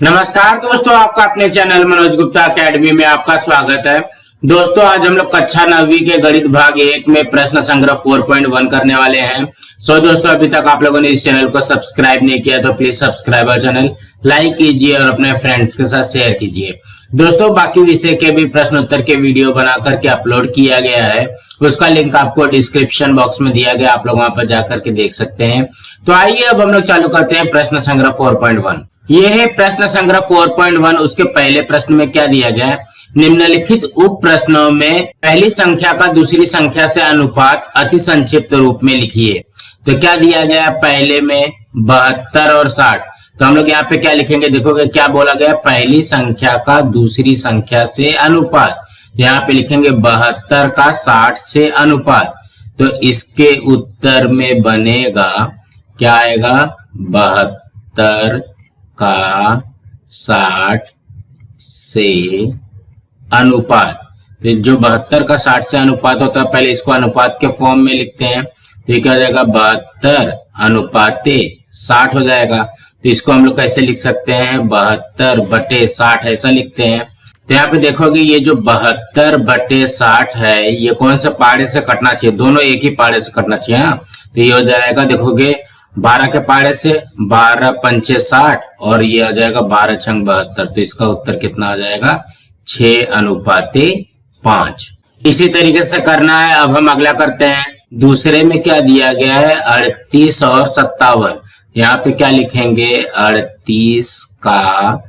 नमस्कार दोस्तों, आपका अपने चैनल मनोज गुप्ता एकेडमी में आपका स्वागत है। दोस्तों, आज हम लोग कक्षा 9वीं के गणित भाग 1 में प्रश्न संग्रह 4.1 करने वाले हैं। दोस्तों, अभी तक आप लोगों ने इस चैनल को सब्सक्राइब नहीं किया तो please subscribe our channel, like कीजिए और अपने फ्रेंड्स के साथ शेयर कीजिए। दोस्तों, बाकी विषय के भी प्रश्न उत्तर के वीडियो बना करके अपलोड किया गया है, उसका लिंक आपको डिस्क्रिप्शन बॉक्स में दिया गया, आप लोग वहां पर जाकर के देख सकते हैं। तो आइए अब हम लोग चालू करते हैं प्रश्न संग्रह 4.1। ये है प्रश्न संग्रह 4.1। उसके पहले प्रश्न में क्या दिया गया है? निम्नलिखित उप प्रश्नों में पहली संख्या का दूसरी संख्या से अनुपात अति संक्षिप्त रूप में लिखिए। तो क्या दिया गया? पहले में 72 और 60। तो हम लोग यहाँ पे क्या लिखेंगे? देखोगे क्या बोला गया? पहली संख्या का दूसरी संख्या से अनुपात। यहाँ पे लिखेंगे 72 का 60 से अनुपात। तो इसके उत्तर में बनेगा क्या आएगा? 72 का 60 से अनुपात। तो जो 72 का 60 से अनुपात होता है, पहले इसको अनुपात के फॉर्म में लिखते हैं। तो ये क्या हो जाएगा? 72 अनुपाते 60 हो जाएगा। तो इसको हम लोग कैसे लिख सकते हैं? 72 बटे 60 ऐसा लिखते हैं। तो यहाँ पे देखोगे ये जो 72 बटे 60 है, ये कौन से पहाड़े से कटना चाहिए? दोनों एक ही पहाड़े से कटना चाहिए। हाँ, तो ये हो जाएगा, देखोगे 12 के पहाड़े से 12 पंचे 60 और ये आ जाएगा 12 छंग 72। तो इसका उत्तर कितना आ जाएगा? 6 अनुपाते 5। इसी तरीके से करना है। अब हम अगला करते हैं। दूसरे में क्या दिया गया है? 38 और 57। यहाँ पे क्या लिखेंगे? 38 का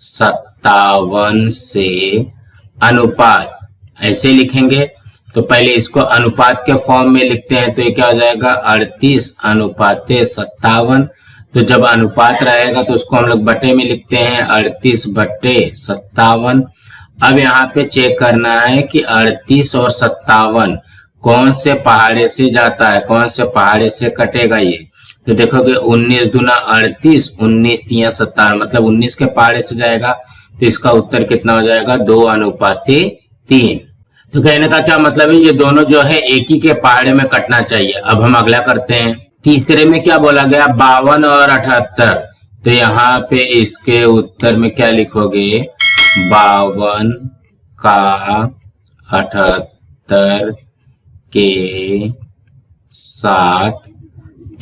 57 से अनुपात ऐसे लिखेंगे। तो पहले इसको अनुपात के फॉर्म में लिखते हैं। तो ये क्या हो जाएगा? 38 अनुपाते 57। तो जब अनुपात रहेगा तो उसको हम लोग बटे में लिखते हैं, 38 बटे 57। अब यहाँ पे चेक करना है कि 38 और 57 कौन से पहाड़े से जाता है, कौन से पहाड़े से कटेगा ये। तो देखोगे 19 दूना 38, 19 तिया 57, मतलब 19 के पहाड़े से जाएगा। तो इसका उत्तर कितना हो जाएगा? 2 अनुपाते 3। तो कहने का क्या मतलब है? ये दोनों जो है एक ही के पहाड़े में कटना चाहिए। अब हम अगला करते हैं। तीसरे में क्या बोला गया? 52 और 78। तो यहाँ पे इसके उत्तर में क्या लिखोगे? 52 का 78 के साथ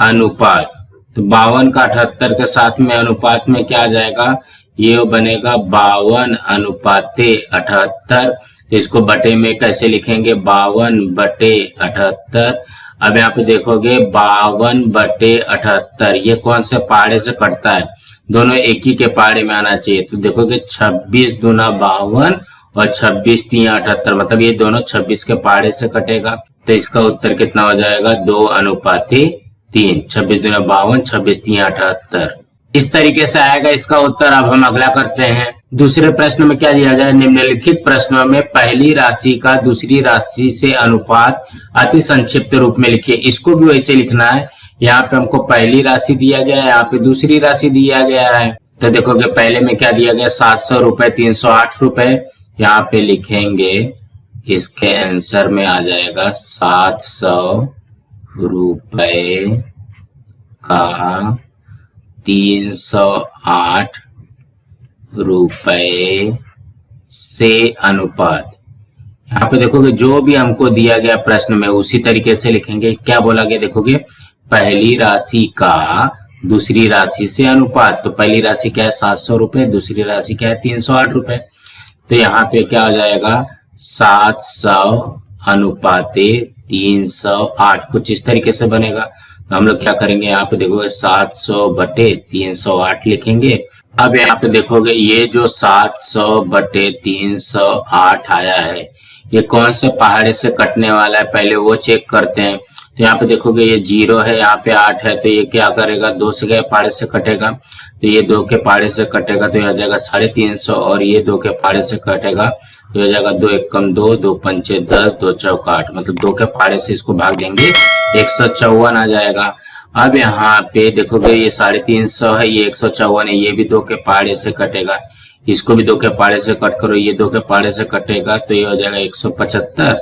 अनुपात। तो 52 का 78 के साथ में अनुपात में क्या आ जाएगा? ये बनेगा 52 अनुपाते 78। तो इसको बटे में कैसे लिखेंगे? 52 बटे 78। अब यहाँ पे देखोगे 52 बटे 78 ये कौन से पहाड़े से कटता है? दोनों एक ही के पहाड़े में आना चाहिए। तो देखोगे 26 दूना 52 और 26 तिया 78, मतलब ये दोनों 26 के पहाड़े से कटेगा। तो इसका उत्तर कितना हो जाएगा? 2 अनुपाते 3। 26 दूना 52, 26 तिया 78, इस तरीके से आएगा इसका उत्तर। अब हम अगला करते हैं। दूसरे प्रश्न में क्या दिया गया? निम्नलिखित प्रश्नों में पहली राशि का दूसरी राशि से अनुपात अति संक्षिप्त रूप में लिखिए। इसको भी वैसे लिखना है। यहाँ पे हमको पहली राशि दिया गया है, यहाँ पे दूसरी राशि दिया गया है। तो देखोगे पहले में क्या दिया गया? 700 रुपए, 308 रुपए। यहाँ पे लिखेंगे, इसके आंसर में आ जाएगा 700 रुपए का 308 रुपए से अनुपात। यहाँ पे देखोगे जो भी हमको दिया गया प्रश्न में उसी तरीके से लिखेंगे। क्या बोला गया? देखोगे पहली राशि का दूसरी राशि से अनुपात। तो पहली राशि क्या है? 700 रुपए, दूसरी राशि क्या है? 308 रुपए। तो यहाँ पे क्या हो जाएगा? 700 अनुपाते 308, कुछ इस तरीके से बनेगा। तो हम लोग क्या करेंगे? यहाँ पे देखोगे 700 बटे 308 लिखेंगे। अब यहाँ पे देखोगे ये जो 700 बटे 308 आया है, ये कौन से पहाड़े से कटने वाला है पहले वो चेक करते हैं। तो यहाँ पे देखोगे ये 0 है, यहाँ पे 8 है। तो ये क्या करेगा? 2 से के पहाड़े से कटेगा। तो ये 2 के पहाड़े से कटेगा तो ये आ जाएगा 350, और ये 2 के पहाड़े से कटेगा तो हो जाएगा 2 एकम 2, 2 पंचे 10, 2 चौक 8, मतलब 2 के पहाड़े से इसको भाग देंगे 154 आ जाएगा। अब यहाँ पे देखोगे ये 350 है, ये 154 है, ये भी 2 के पहाड़े से कटेगा। इसको भी 2 के पहाड़े से कट करो, ये 2 के पहाड़े से कटेगा तो ये हो जाएगा 175,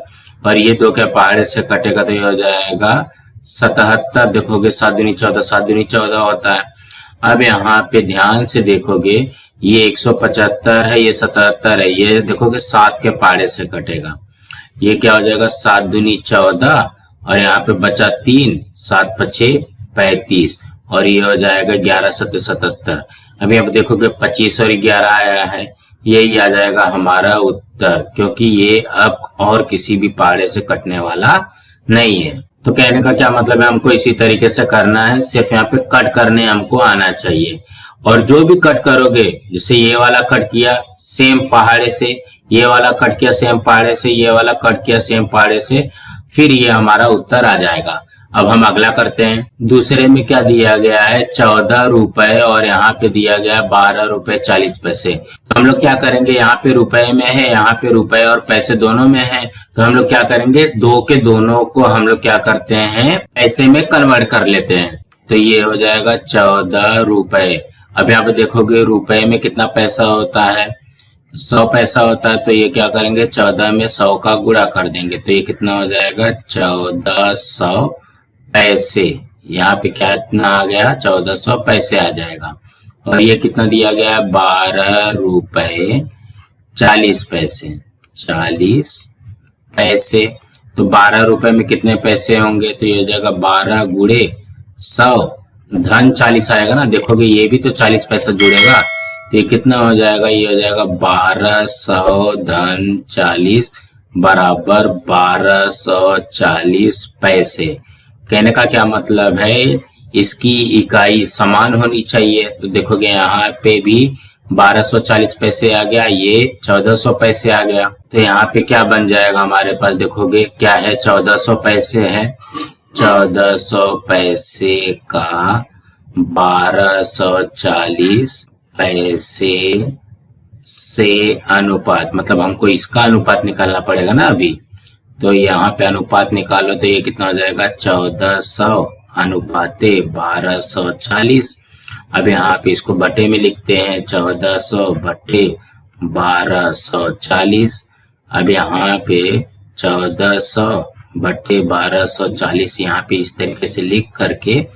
और ये 2 के पहाड़े से कटेगा तो ये हो जाएगा 77। देखोगे 7 दूनी 14, 7 दूनी 14 होता है। अब यहाँ पे ध्यान से देखोगे ये 175 है, ये 77 है, ये देखोगे 7 के पहाड़े से कटेगा। ये क्या हो जाएगा 7 दूनी 14 और यहाँ पे बचा 3, 7 पछे 35 और ये हो जाएगा 11 सत्ते 77। अभी आप देखोगे 25 और 11 आया है, यही आ जाएगा हमारा उत्तर, क्योंकि ये अब और किसी भी पहाड़े से कटने वाला नहीं है। तो कहने का क्या मतलब है, हमको इसी तरीके से करना है, सिर्फ यहाँ पे कट करने हमको आना चाहिए। और जो भी कट करोगे, जैसे ये वाला कट किया सेम पहाड़े से, ये वाला कट किया सेम पहाड़े से, ये वाला कट किया सेम पहाड़े से, फिर ये हमारा उत्तर आ जाएगा। अब हम अगला करते हैं। दूसरे में क्या दिया गया है 14 रुपए और यहाँ पे दिया गया 12 रुपए 40 पैसे। तो हम लोग क्या करेंगे, यहाँ पे रुपए में है, यहाँ पे रुपए और पैसे दोनों में है, तो हम लोग क्या करेंगे, दो के दोनों को हम लोग क्या करते हैं पैसे में कन्वर्ट कर लेते हैं। तो ये हो जाएगा 14 रुपए। अब यहाँ पे देखोगे रुपए में कितना पैसा होता है, 100 पैसा होता है, तो ये क्या करेंगे 14 में 100 का गुणा कर देंगे, तो ये कितना हो जाएगा 1400 पैसे। यहाँ पे क्या इतना आ गया 1400 पैसे आ जाएगा। और ये कितना दिया गया है 12 रुपए 40 पैसे, 40 पैसे। तो 12 रुपए में कितने पैसे होंगे, तो ये हो जाएगा 12 गुणे 100 धन 40 आएगा ना, देखोगे ये भी तो 40 पैसा जुड़ेगा, तो ये कितना हो जाएगा, ये हो जाएगा 1200 धन 40 बराबर 1240 पैसे। कहने का क्या मतलब है, इसकी इकाई समान होनी चाहिए। तो देखोगे यहाँ पे भी 1240 पैसे आ गया, ये 1400 पैसे आ गया, तो यहाँ पे क्या बन जाएगा हमारे पास, देखोगे क्या है 1400 पैसे है, 1400 पैसे का 1240 पैसे से अनुपात, मतलब हमको इसका अनुपात निकालना पड़ेगा ना अभी, तो यहाँ पे अनुपात निकालो तो ये कितना हो जाएगा 1400 अनुपाते 1240। अब यहाँ पे इसको बटे में लिखते हैं 1400 बटे 1240। अब यहाँ पे 1400 बटे 1240 यहाँ पे इस तरीके से लिख करके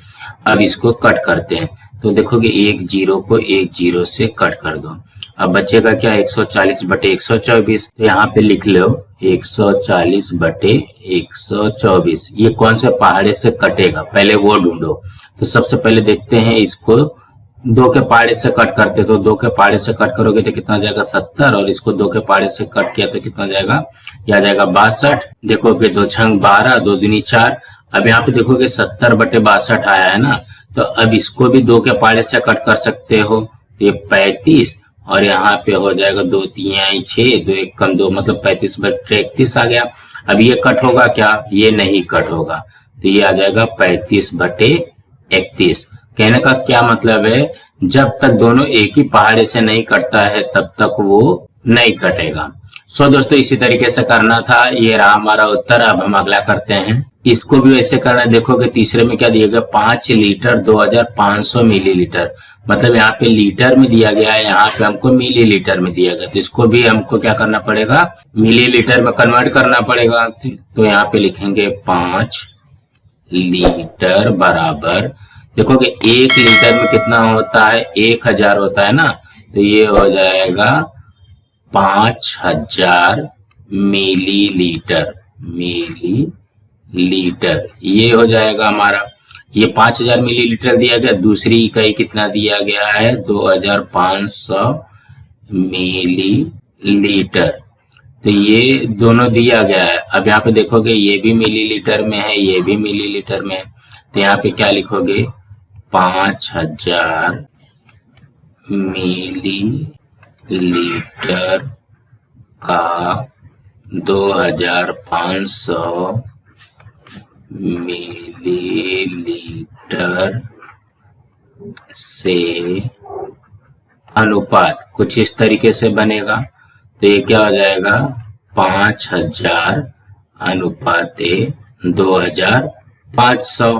अब इसको कट करते हैं। तो देखोगे एक जीरो को एक जीरो से कट कर दो, अब बचेगा क्या 140 बटे 124। तो यहाँ पे लिख लो 140 बटे 124। ये कौन से पहाड़े से कटेगा पहले वो ढूंढो। तो सबसे पहले देखते हैं इसको, दो के पहाड़े से कट करते, तो दो के पहाड़े से कट करोगे तो कितना जाएगा 70 और इसको दो के पहाड़े से कट किया तो कितना जाएगा, यह जाएगा 62। देखोगे 2 छंग 12, 2 दूनी 4। अब यहाँ पे देखोगे 70 बटे 62 आया है ना, तो अब इसको भी दो के पहाड़े से कट कर सकते हो, तो ये 35 और यहाँ पे हो जाएगा 2 3 6, 2 1 कम 2 मतलब 35 बटे 31 आ गया। अब ये कट होगा क्या, ये नहीं कट होगा, तो ये आ जाएगा 35 बटे 31। कहने का क्या मतलब है, जब तक दोनों एक ही पहाड़े से नहीं कटता है तब तक वो नहीं कटेगा। सो दोस्तों इसी तरीके से करना था, ये रहा हमारा उत्तर। अब हम अगला करते हैं, इसको भी वैसे करना। देखोगे तीसरे में क्या दिया गया 5 लीटर 2500 मिलीलीटर, मतलब यहाँ पे लीटर में दिया गया है, यहाँ पे हमको मिलीलीटर में दिया गया, तो इसको भी हमको क्या करना पड़ेगा, मिलीलीटर में कन्वर्ट करना पड़ेगा। तो यहाँ पे लिखेंगे 5 लीटर बराबर, देखोगे 1 लीटर में कितना होता है 1000 होता है ना, तो ये हो जाएगा 5000 मिलीलीटर, मिलीलीटर ये हो जाएगा हमारा। ये 5000 मिलीलीटर दिया गया, दूसरी इकाई कितना दिया गया है 2500 मिलीलीटर, तो ये दोनों दिया गया है। अब यहाँ पे देखोगे ये भी मिलीलीटर में है, ये भी मिलीलीटर में है, तो यहाँ पे क्या लिखोगे 5000 मिलीलीटर का 2500 मिलीलीटर से अनुपात कुछ इस तरीके से बनेगा। तो ये क्या हो जाएगा 5000 अनुपाते 2500,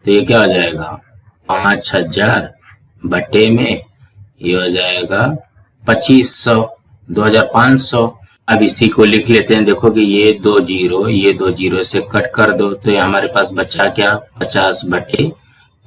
तो ये क्या हो जाएगा 5000 बटे में ये हो जाएगा 2500, 2500। अब इसी को लिख लेते हैं, देखो कि ये 2 जीरो, ये 2 जीरो से कट कर दो, तो ये हमारे पास बचा क्या 50 बटे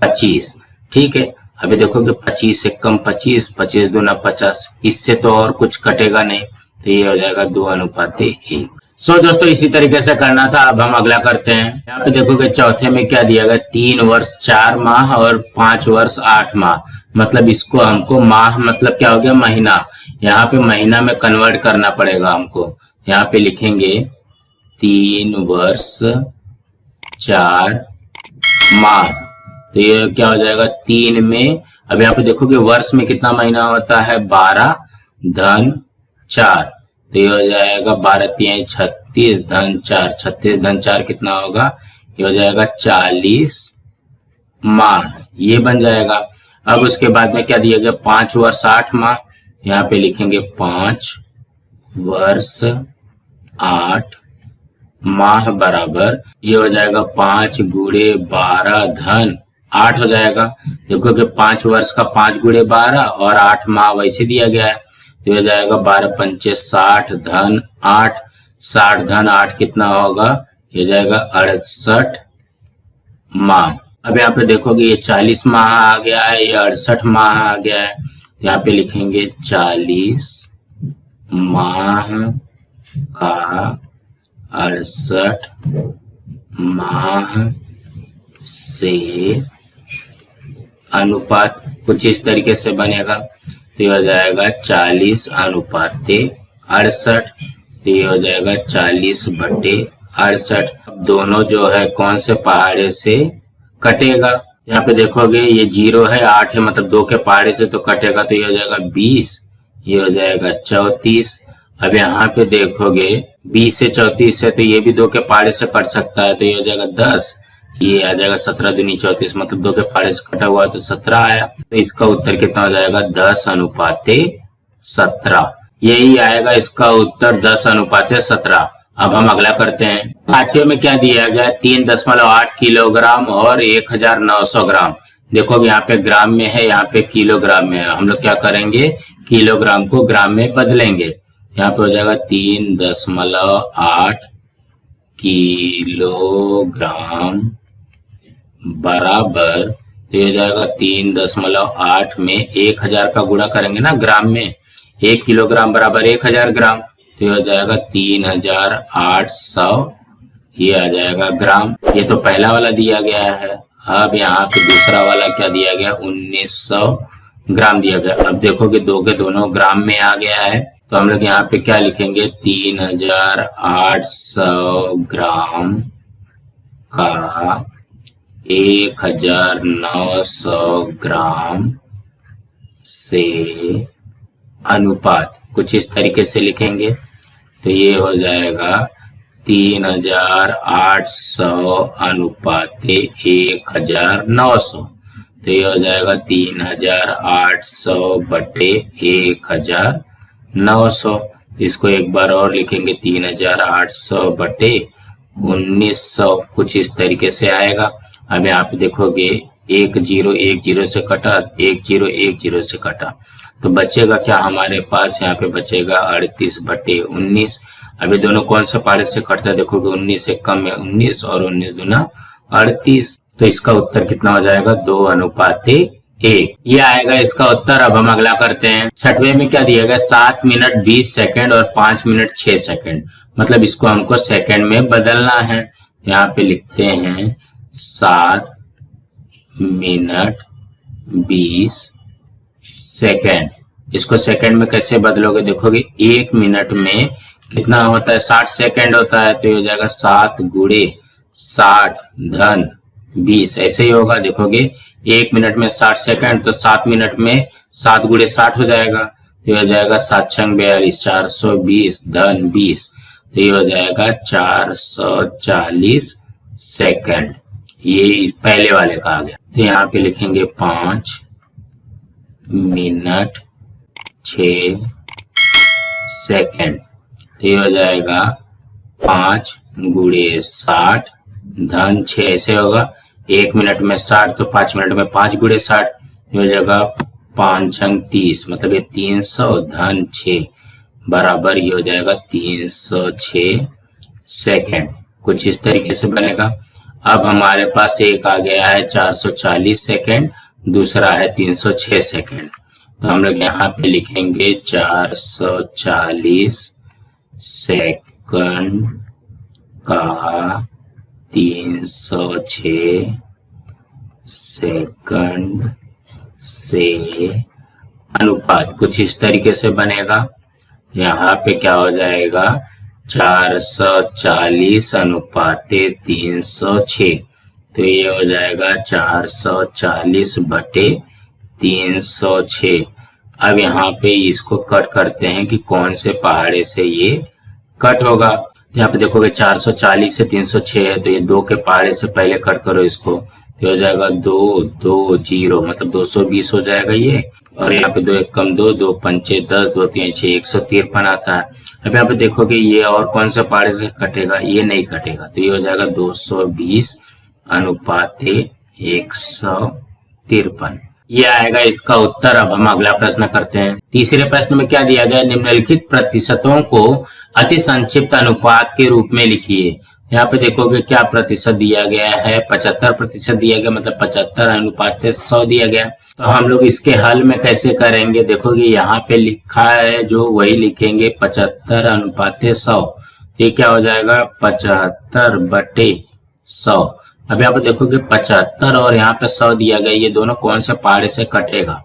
25। ठीक है, अभी देखोगे 25 से कम 25, 25 दूना 50, इससे तो और कुछ कटेगा नहीं, तो ये हो जाएगा 2:1। सो दोस्तों इसी तरीके से करना था। अब हम अगला करते हैं। यहाँ पे देखोगे चौथे में क्या दिया गया, 3 वर्ष 4 माह और 5 वर्ष 8 माह। मतलब इसको हमको माह मतलब क्या हो गया, महीना। यहाँ पे महीना में कन्वर्ट करना पड़ेगा हमको। यहाँ पे लिखेंगे 3 वर्ष 4 माह, तो ये क्या हो जाएगा 3 में। अब यहाँ पे देखोगे वर्ष में कितना महीना होता है, 12 धन 4, तो ये हो जाएगा 12 3 36 धन 4, 36 धन 4 कितना होगा, ये हो जाएगा 40 माह, ये बन जाएगा। अब उसके बाद में क्या दिया गया, 5 वर्ष 8 माह। यहाँ पे लिखेंगे 5 वर्ष 8 माह बराबर, ये हो जाएगा 5 गुणे 12 धन 8 हो जाएगा। देखो कि 5 वर्ष का 5 गुणे 12 और 8 माह वैसे दिया गया है, तो हो जाएगा 12 पंचे 60 धन 8, 60 धन 8 कितना होगा, ये जाएगा 68 माह। अब यहाँ पे देखोगे ये 40 माह आ गया है, ये 68 माह आ गया है। यहाँ पे लिखेंगे 40 माह का 68 माह से अनुपात कुछ इस तरीके से बनेगा, तो ये हो जाएगा 40:68, तो ये हो जाएगा 40/68। अब दोनों जो है कौन से पहाड़े से कटेगा, यहाँ पे देखोगे ये 0 है 8 है, मतलब 2 के पहाड़े से तो कटेगा, तो ये हो जाएगा 20, ये हो जाएगा 34। अब यहाँ पे देखोगे 20 से 34 है, तो ये भी 2 के पहाड़े से कट सकता है, तो ये हो जाएगा 10, ये आ जाएगा 17 दूनी 34, मतलब 2 के पहाड़े से कटा हुआ तो 17 आया। तो इसका उत्तर कितना हो जाएगा, 10:17। यही आएगा इसका उत्तर, 10:17। अब हम अगला करते हैं। पांचवे में क्या दिया गया, 3.8 किलोग्राम और 1900 ग्राम। देखोगे यहाँ पे ग्राम में है, यहाँ पे किलोग्राम में है। हम लोग क्या करेंगे, किलोग्राम को ग्राम में बदलेंगे। यहाँ पे हो जाएगा 3.8 किलोग्राम बराबर, तो हो जाएगा 3.8 में 1000 का गुणा करेंगे ना ग्राम में, 1 किलोग्राम बराबर 1000 ग्राम, तो हो जाएगा 3800, ये आ जाएगा ग्राम। ये तो पहला वाला दिया गया है। अब यहाँ पे दूसरा वाला क्या दिया गया, 1900 ग्राम दिया गया। अब देखोगे 2 के दोनों ग्राम में आ गया है, तो हम लोग यहाँ पे क्या लिखेंगे, 3800 ग्राम का 1900 ग्राम से अनुपात कुछ इस तरीके से लिखेंगे, तो ये हो जाएगा 3800 अनुपात 1900, तो ये हो जाएगा 3800/1900। इसको एक बार और लिखेंगे, 3800/1900 कुछ इस तरीके से आएगा। अब यहाँ पे देखोगे 1 0 1 0 से कटा, 1 0 1 0 से कटा, तो बचेगा क्या हमारे पास, यहाँ पे बचेगा 38/19। अभी दोनों कौन से पारे से कटता है, देखोगे 19 से कम है 19 और 19 दूना 38, तो इसका उत्तर कितना हो जाएगा, 2:1। ये आएगा इसका उत्तर। अब हम अगला करते हैं। छठवें में क्या दिया गया, 7 मिनट 20 सेकंड और 5 मिनट 6 सेकंड। मतलब इसको हमको सेकंड में बदलना है। यहाँ पे लिखते हैं 7 मिनट 20 सेकंड। इसको सेकंड में कैसे बदलोगे, देखोगे 1 मिनट में कितना होता है, 60 सेकंड होता है, तो ये हो जाएगा 7 गुणे 60 धन 20, ऐसे ही होगा। देखोगे 1 मिनट में 60 सेकंड, तो 7 मिनट में 7 गुणे 60 हो जाएगा, तो ये हो जाएगा 7 छंग 42, 420 धन 20, तो ये हो जाएगा 440 सेकंड। ये पहले वाले का आ गया। तो यहाँ पे लिखेंगे 5 मिनट 6 सेकंड, तो ये हो जाएगा 5 गुणे 60 धन 6, ऐसे होगा। 1 मिनट में 60, तो 5 मिनट में 5 गुणे 60, ये हो जाएगा 5 छंग 30, मतलब ये 300 धन 6 बराबर, ये हो जाएगा 306 सेकंड। कुछ इस तरीके से बनेगा। अब हमारे पास एक आ गया है 440 सेकंड दूसरा है 306 सेकंड। तो हम लोग यहाँ पे लिखेंगे 440 सेकंड का 306 सेकंड से अनुपात कुछ इस तरीके से बनेगा। यहाँ पे क्या हो जाएगा 440 अनुपाते 306, तो ये हो जाएगा 440 बटे 306। अब यहाँ पे इसको कट करते हैं कि कौन से पहाड़े से ये कट होगा। यहाँ पे देखोगे 440 से 306 है, तो ये 2 के पहाड़े से पहले कट करो इसको, तो हो जाएगा 2 2 0 मतलब 220 हो जाएगा ये। और यहाँ पे 2 1 कम 2 2 पंचे 10 2 3 6 153 आता है। अब यहाँ पे देखोगे ये और कौन से पहाड़े से कटेगा, ये नहीं कटेगा, तो ये हो जाएगा 220 अनुपाते 153, ये आएगा इसका उत्तर। अब हम अगला प्रश्न करते हैं। तीसरे प्रश्न में क्या दिया गया, निम्नलिखित प्रतिशतों को अति संक्षिप्त अनुपात के रूप में लिखिए। यहाँ पे देखोगे क्या प्रतिशत दिया गया है, 75% दिया गया, मतलब 75 अनुपात 100 दिया गया। तो हम लोग इसके हल में कैसे करेंगे, देखोगे यहाँ पे लिखा है जो वही लिखेंगे 75 अनुपात 100, ये क्या हो जाएगा 75 बटे 100। अब यहाँ पे देखोगे 75 और यहाँ पे 100 दिया गया, ये दोनों कौन से पहाड़े से कटेगा,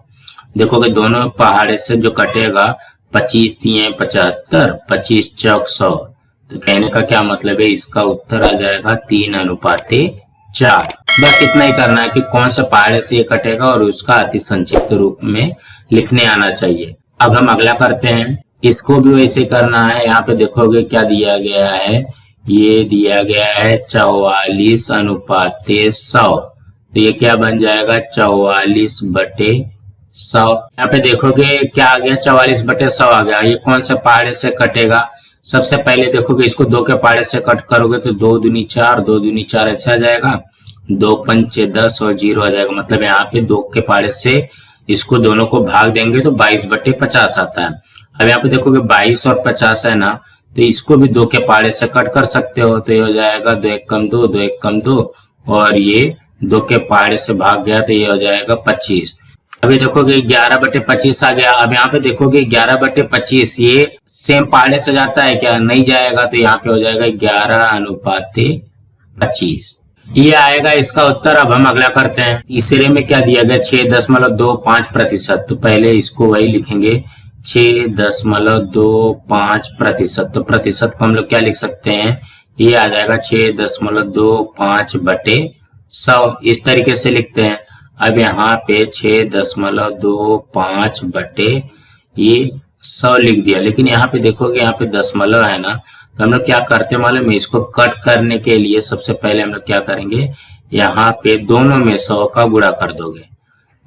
देखोगे दोनों पहाड़े से जो कटेगा 25 दिए 75 25 चौक 100, तो कहने का क्या मतलब है, इसका उत्तर आ जाएगा 3 अनुपाते 4। बस इतना ही करना है कि कौन से पहाड़े से ये कटेगा और उसका अति संक्षिप्त रूप में लिखने आना चाहिए। अब हम अगला करते हैं, इसको भी वैसे करना है। यहाँ पे देखोगे क्या दिया गया है, ये दिया गया है 44 अनुपाते 100, तो ये क्या बन जाएगा 44 बटे 100। यहाँ पे देखोगे क्या आ गया 44 बटे 100 आ गया। ये कौन से पहाड़े से कटेगा, सबसे पहले देखोगे इसको 2 के पहाड़े से कट करोगे तो 2 दूनी 4 2 दूनी 4 ऐसे आ जाएगा, 2 पंचे 10 और 0 आ जाएगा, मतलब यहाँ पे 2 के पहाड़े से इसको दोनों को भाग देंगे तो 22 बटे 50 आता है। अब यहाँ पे देखोगे 22 और 50 है ना, तो इसको भी 2 के पहाड़े से कट कर सकते हो, तो ये हो जाएगा 2 1 कम 2 2 1 कम 2 और ये 2 के पहाड़े से भाग गया तो ये हो जाएगा 25। अभी देखोगे 11 बटे 25 आ गया। अब यहाँ पे देखोगे 11 बटे 25 ये सेम पहाड़े से जाता है क्या, नहीं जाएगा, तो यहाँ पे हो जाएगा 11 अनुपाते 25, ये आएगा इसका उत्तर। अब हम अगला करते हैं। तीसरे में क्या दिया गया 6.25%, तो पहले इसको वही लिखेंगे 6.25%, तो प्रतिशत को हम लोग क्या लिख सकते हैं, ये आ जाएगा 6.25 बटे 100, इस तरीके से लिखते हैं। अब यहाँ पे 6.25 बटे ये 100 लिख दिया, लेकिन यहाँ पे देखोगे यहाँ पे दशमलव है ना, तो हम लोग क्या करते हैं मालूम है, इसको कट करने के लिए सबसे पहले हम लोग क्या करेंगे, यहाँ पे दोनों में 100 का गुणा कर दोगे।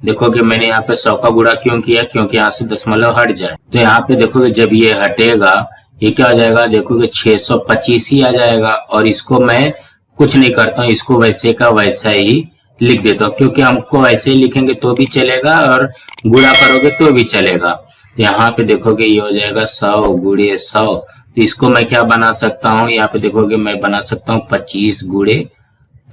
देखोगे मैंने यहाँ पे 100 का गुणा क्यों किया, क्योंकि यहाँ से दशमलव हट जाए, तो यहाँ पे देखोगे जब ये हटेगा ये क्या हो जाएगा, देखोगे 625 ही आ जाएगा। और इसको मैं कुछ नहीं करता हूँ, इसको वैसे का वैसा ही लिख देता हूँ, क्योंकि हमको ऐसे ही लिखेंगे तो भी चलेगा और गुणा करोगे तो भी चलेगा। यहाँ पे देखोगे ये हो जाएगा 100 गुणे 100, तो इसको मैं क्या बना सकता हूँ, यहाँ पे देखोगे मैं बना सकता हूँ 25 गुणे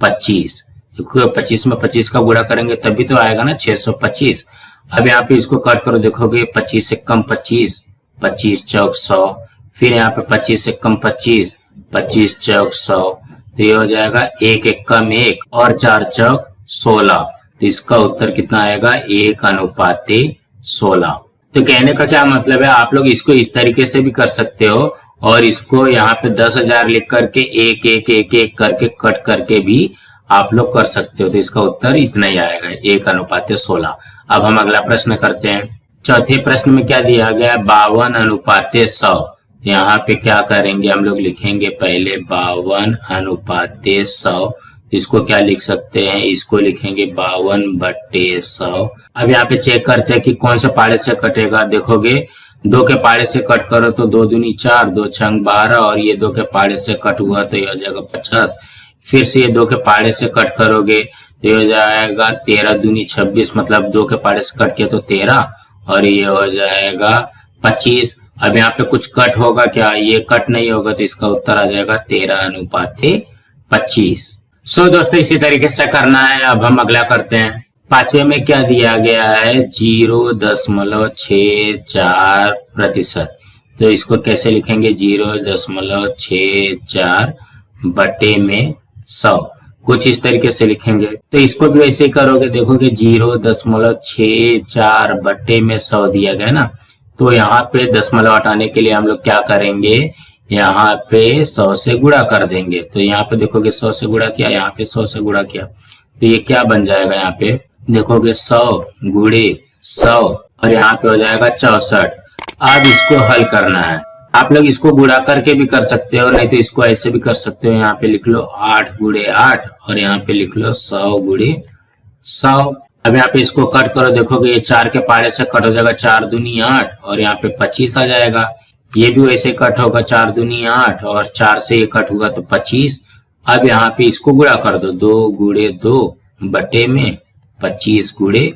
25, देखोगे 25 में 25 का गुणा करेंगे तभी तो आएगा ना 625। अब यहाँ पे इसको कट करो, देखोगे 25 से कम 25 25 चौक 100, फिर यहाँ पे 25 से कम 25 25 चौक 100, तो ये हो जाएगा 1 1 कम 1 और 4 चौक 16, तो इसका उत्तर कितना आएगा 1 अनुपाते 16। तो कहने का क्या मतलब है, आप लोग इसको इस तरीके से भी कर सकते हो और इसको यहाँ पे 10,000 लिख करके 1 1 1 1 करके कट करके भी आप लोग कर सकते हो, तो इसका उत्तर इतना ही आएगा 1 अनुपाते 16। अब हम अगला प्रश्न करते हैं। चौथे प्रश्न में क्या दिया गया, 52 अनुपाते 100, यहाँ पे क्या करेंगे हम लोग लिखेंगे पहले 52 अनुपाते 100, इसको क्या लिख सकते हैं, इसको लिखेंगे 52 बटे 100। अब यहाँ पे चेक करते हैं कि कौन से पहाड़े से कटेगा। देखोगे 2 के पहाड़े से कट करो तो 2 दूनी 4 2 छंग 12 और ये 2 के पहाड़े से कट हुआ तो ये हो जाएगा 50। फिर से ये 2 के पहाड़े से कट करोगे तो ये हो जाएगा 13 दूनी 26, मतलब 2 के पहाड़े से कट किया तो 13 और ये हो जाएगा 25। अब यहाँ पे कुछ कट होगा क्या, ये कट नहीं होगा, तो इसका उत्तर आ जाएगा 13 अनुपाते 25। सो दोस्तों इसी तरीके से करना है। अब हम अगला करते हैं। पांचवे में क्या दिया गया है 0.64%। तो इसको कैसे लिखेंगे 0.64 बटे में 100, कुछ इस तरीके से लिखेंगे। तो इसको भी ऐसे ही करोगे, देखोगे 0.64 बटे में 100 दिया गया ना, तो यहाँ पे दशमलव हटाने के लिए हम लोग क्या करेंगे, यहाँ पे 100 से गुणा कर देंगे। तो यहाँ पे देखोगे 100 से गुणा किया, यहाँ पे 100 से गुणा किया, तो ये क्या बन जाएगा, यहाँ पे देखोगे 100 गुणे 100 और यहाँ पे हो जाएगा 64। अब इसको हल करना है। आप लोग इसको गुणा करके भी कर सकते हो, नहीं तो इसको ऐसे भी कर सकते हो। यहाँ पे लिख लो 8 गुणे 8 और यहाँ पे लिख लो 100 गुणे 100। अब यहाँ पे इसको कट करो, देखोगे ये 4 के पारे से कट हो जाएगा, 4 दूनी 8 और यहाँ पे 25 आ जाएगा। ये भी वैसे कट होगा, 4 दूनी 8 और 4 से ये कट होगा तो 25। अब यहाँ पे इसको गुणा कर दो, 2 गुणे 2 बटे में 25 गुणे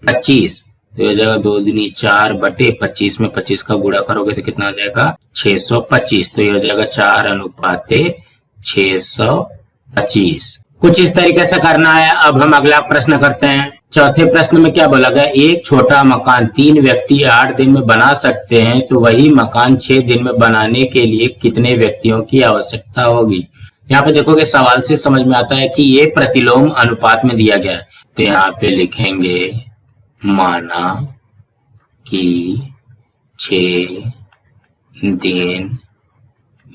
25, तो हो जाएगा 2 दूनी 4 बटे 25 में 25 का गुणा करोगे तो कितना आ जाएगा 625। तो ये हो जाएगा 4:625। कुछ इस तरीके से करना है। अब हम अगला प्रश्न करते हैं। चौथे प्रश्न में क्या बोला गया, एक छोटा मकान 3 व्यक्ति 8 दिन में बना सकते हैं, तो वही मकान 6 दिन में बनाने के लिए कितने व्यक्तियों की आवश्यकता होगी। यहाँ पे देखोगे सवाल से समझ में आता है कि ये प्रतिलोम अनुपात में दिया गया है। तो यहाँ पे लिखेंगे माना कि 6 दिन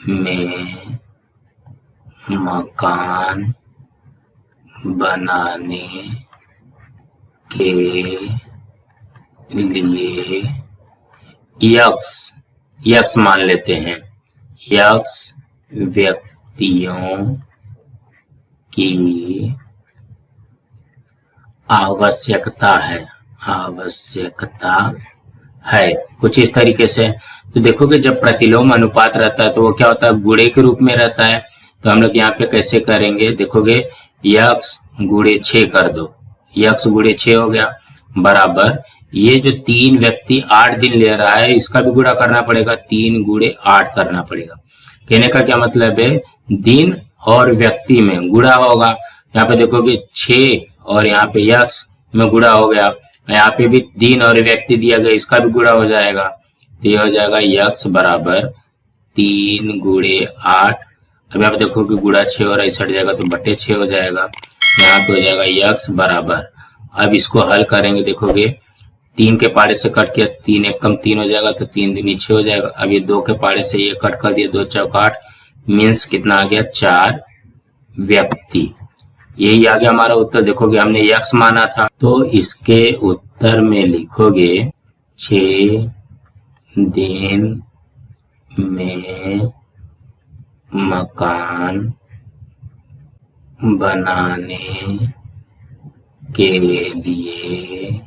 में मकान बनाने के लिए यक्स मान लेते हैं, यक्स व्यक्तियों की आवश्यकता है, कुछ इस तरीके से। तो देखोगे जब प्रतिलोम अनुपात रहता है तो वो क्या होता है, गुणे के रूप में रहता है। तो हम लोग यहाँ पे कैसे करेंगे, देखोगे यक्स गुणे 6 कर दो, यक्स गुणे 6 हो गया, बराबर ये जो 3 व्यक्ति 8 दिन ले रहा है इसका भी गुणा करना पड़ेगा, 3 गुणे 8 करना पड़ेगा। कहने का क्या मतलब है, दिन और व्यक्ति में गुणा होगा। यहाँ पे देखोगे 6 और यहाँ पे यक्स में गुणा हो गया, यहाँ पे भी दिन और व्यक्ति दिया गया, इसका भी गुणा हो जाएगा। तो ये हो जाएगा यक्स बराबर 3 गुणे 8। अब यहाँ पे देखोगे गुणा 6 और ऐसा हट जाएगा तो बटे 6 हो जाएगा। यहाँ पे हो जाएगा यक्स बराबर, अब इसको हल करेंगे, देखोगे 3 के पारे से कट किया, 3 एक कम 3 हो जाएगा, तो 3 दूनी 6 हो जाएगा। अब ये 2 के पारे से ये कट कर दिया, 2 चौक 8 मीन्स कितना आ गया 4 व्यक्ति। यही आ गया हमारा उत्तर। देखोगे हमने यक्स माना था, तो इसके उत्तर में लिखोगे 6 दिन में मकान बनाने के लिए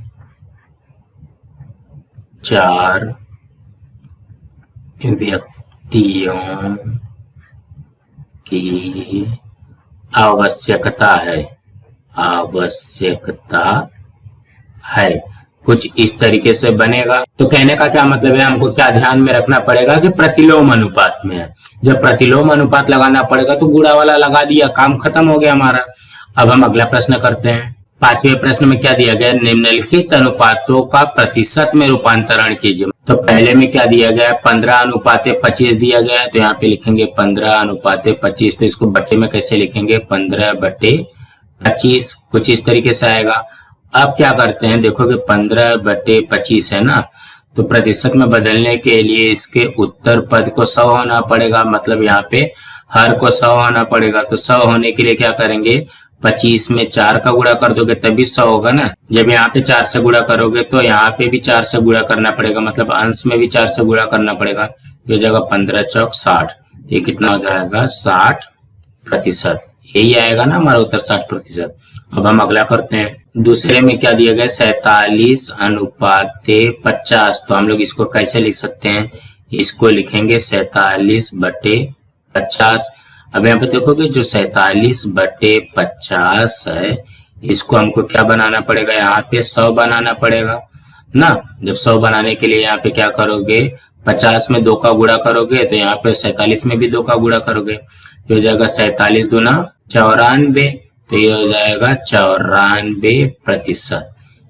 4 व्यक्तियों की आवश्यकता है, कुछ इस तरीके से बनेगा। तो कहने का क्या मतलब है, हमको क्या ध्यान में रखना पड़ेगा कि प्रतिलोम अनुपात में है। जब प्रतिलोम अनुपात लगाना पड़ेगा तो गुणा वाला लगा दिया, काम खत्म हो गया हमारा। अब हम अगला प्रश्न करते हैं। 5वें प्रश्न में क्या दिया गया, निम्नलिखित अनुपातों का प्रतिशत में रूपांतरण कीजिए। तो पहले में क्या दिया गया, 15:25 दिया गया है, तो यहाँ पे लिखेंगे 15:25। तो इसको बटे में कैसे लिखेंगे, 15/25, कुछ इस तरीके से आएगा। अब क्या करते हैं, देखोगे 15/25 है ना, तो प्रतिशत में बदलने के लिए इसके उत्तर पद को 100 होना पड़ेगा, मतलब यहाँ पे हर को 100 होना पड़ेगा। तो 100 होने के लिए क्या करेंगे, 25 में 4 का गुणा कर दोगे तभी 100 होगा ना। जब यहाँ पे 4 से गुणा करोगे तो यहाँ पे भी 4 से गुणा करना पड़ेगा, मतलब अंश में भी 4 से गुणा करना पड़ेगा। ये हो जाएगा 15 चौक 60, ये कितना हो जाएगा 60%। यही आएगा ना हमारा उत्तर 60%। अब हम अगला करते हैं। दूसरे में क्या दिया गया, 47:50। तो हम लोग इसको कैसे लिख सकते हैं, इसको लिखेंगे 47/50। अब यहाँ पे देखोगे जो 47/50 है, इसको हमको क्या बनाना पड़ेगा, यहाँ पे 100 बनाना पड़ेगा ना। जब 100 बनाने के लिए यहाँ पे क्या करोगे, 50 में 2 का गुणा करोगे, तो यहाँ पे 47 में भी 2 का गुणा करोगे, तो हो जाएगा 47 दूना 94, तो ये हो जाएगा 94%।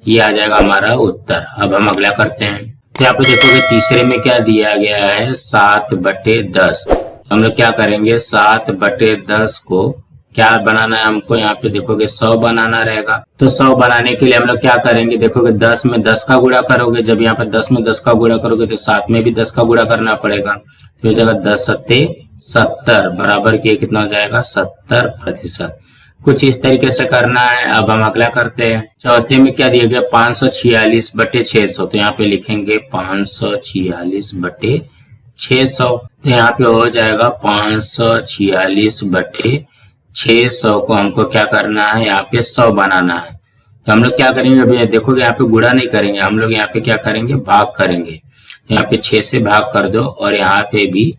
ये आ जाएगा हमारा उत्तर। अब हम अगला करते हैं। तो यहाँ पे देखोगे तीसरे में क्या दिया गया है 7/10। हम लोग क्या करेंगे 7/10 को क्या बनाना है हमको, यहाँ पे देखोगे 100 बनाना रहेगा। तो 100 बनाने के लिए हम लोग क्या करेंगे, देखोगे 10 में 10 का गुणा करोगे। जब यहाँ पे 10 में 10 का गुणा करोगे तो 7 में भी 10 का गुणा करना पड़ेगा। तो हो जाएगा 10 सत्ते 70 बराबर के कितना हो जाएगा 70%। कुछ इस तरीके से करना है। अब हम अगला करते हैं। चौथे में क्या दिया गया 546/600। तो यहाँ पे लिखेंगे 546/600। तो यहाँ पे हो जाएगा 546/600 को हमको क्या करना है, यहाँ पे 100 बनाना है। तो हम लोग क्या करेंगे, अभी देखोगे यहाँ पे गुणा नहीं करेंगे, हम लोग यहाँ पे क्या करेंगे भाग करेंगे। यहाँ पे 6 से भाग कर दो और यहाँ पे भी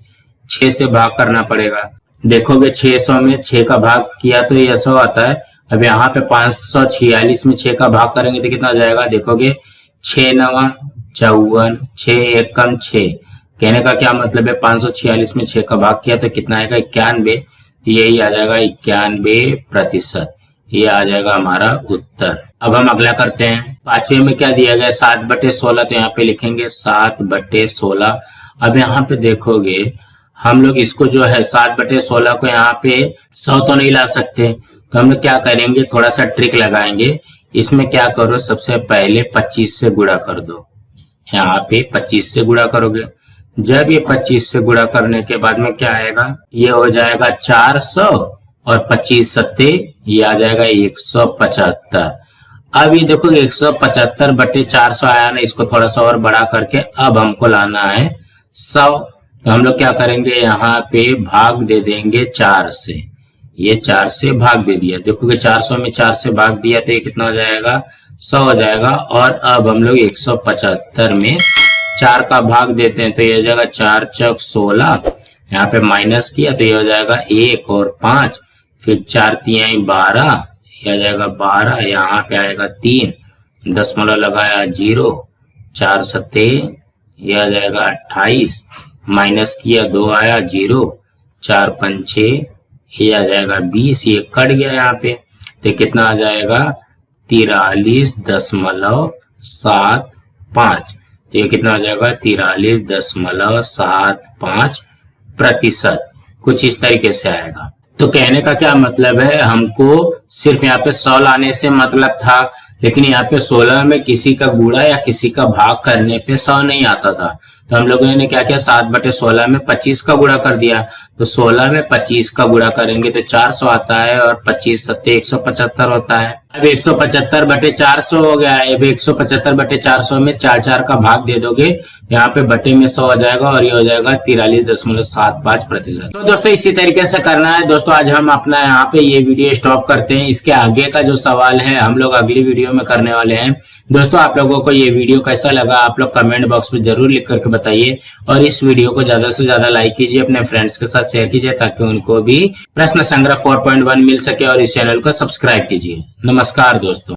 6 से भाग करना पड़ेगा। देखोगे 600 में 6 का भाग किया तो ये 100 आता है। अब यहाँ पे 546 में 6 का भाग करेंगे तो कितना हो जाएगा, देखोगे 6 9 54, 6 1 कम 6। कहने का क्या मतलब है 546 में 6 का भाग किया तो कितना आएगा 91। यही आ जाएगा 91%। ये आ जाएगा हमारा उत्तर। अब हम अगला करते हैं। पांचवे में क्या दिया गया 7/16। तो यहाँ पे लिखेंगे 7/16। अब यहाँ पे देखोगे हम लोग इसको जो है 7/16 को यहाँ पे 100 तो नहीं ला सकते। तो हम लोग क्या करेंगे, थोड़ा सा ट्रिक लगाएंगे। इसमें क्या करो, सबसे पहले 25 से गुणा कर दो। यहाँ पे 25 से गुणा करोगे। जब ये 25 से गुणा करने के बाद में क्या आएगा, ये हो जाएगा 400 और 25 सत्ते ये आ जाएगा 175। अब ये देखो 175/400 आया ना, इसको थोड़ा सा और बड़ा करके अब हमको लाना है 100। तो हम लोग क्या करेंगे, यहाँ पे भाग दे देंगे 4 से। ये 4 से भाग दे दिया। देखोगे 400 में 4 से भाग दिया तो ये कितना हो जाएगा 100 हो जाएगा। और अब हम लोग 175 में 4 का भाग देते हैं तो ये हो जाएगा 4 चौक 16। यहाँ पे माइनस किया तो ये हो जाएगा 1 और 5, फिर 4 3 12, ये आ जाएगा 12। यहाँ पे आएगा 3, दशमलव लगाया 0, 4 सत्ते ये आ जाएगा 28, माइनस किया 2 आया 0, 4 पंचे ये आ जाएगा 20। ये कट गया यहाँ पे तो कितना आ जाएगा 43.75। ये कितना हो जाएगा 43.75%। कुछ इस तरीके से आएगा। तो कहने का क्या मतलब है, हमको सिर्फ यहाँ पे 100 लाने से मतलब था, लेकिन यहाँ पे 16 में किसी का गुणा या किसी का भाग करने पे 100 नहीं आता था। तो हम लोगों ने क्या किया 7/16 में 25 का गुणा कर दिया। तो 16 में 25 का गुणा करेंगे तो 400 आता है और 25 सत्ते 175 होता है। अब 175/400 हो गया है। अब 175/400 में 4 का भाग दे दोगे, यहाँ पे बटे में 100 हो जाएगा और ये हो जाएगा 43.75%। तो दोस्तों इसी तरीके से करना है। दोस्तों आज हम अपना यहाँ पे ये वीडियो स्टॉप करते हैं। इसके आगे का जो सवाल है हम लोग अगली वीडियो में करने वाले हैं। दोस्तों आप लोगों को ये वीडियो कैसा लगा आप लोग कमेंट बॉक्स में जरूर लिख करके बताइए और इस वीडियो को ज्यादा से ज्यादा लाइक कीजिए, अपने फ्रेंड्स के साथ शेयर कीजिए ताकि उनको भी प्रश्न संग्रह 4.1 मिल सके और इस चैनल को सब्सक्राइब कीजिए। नमस्कार दोस्तों।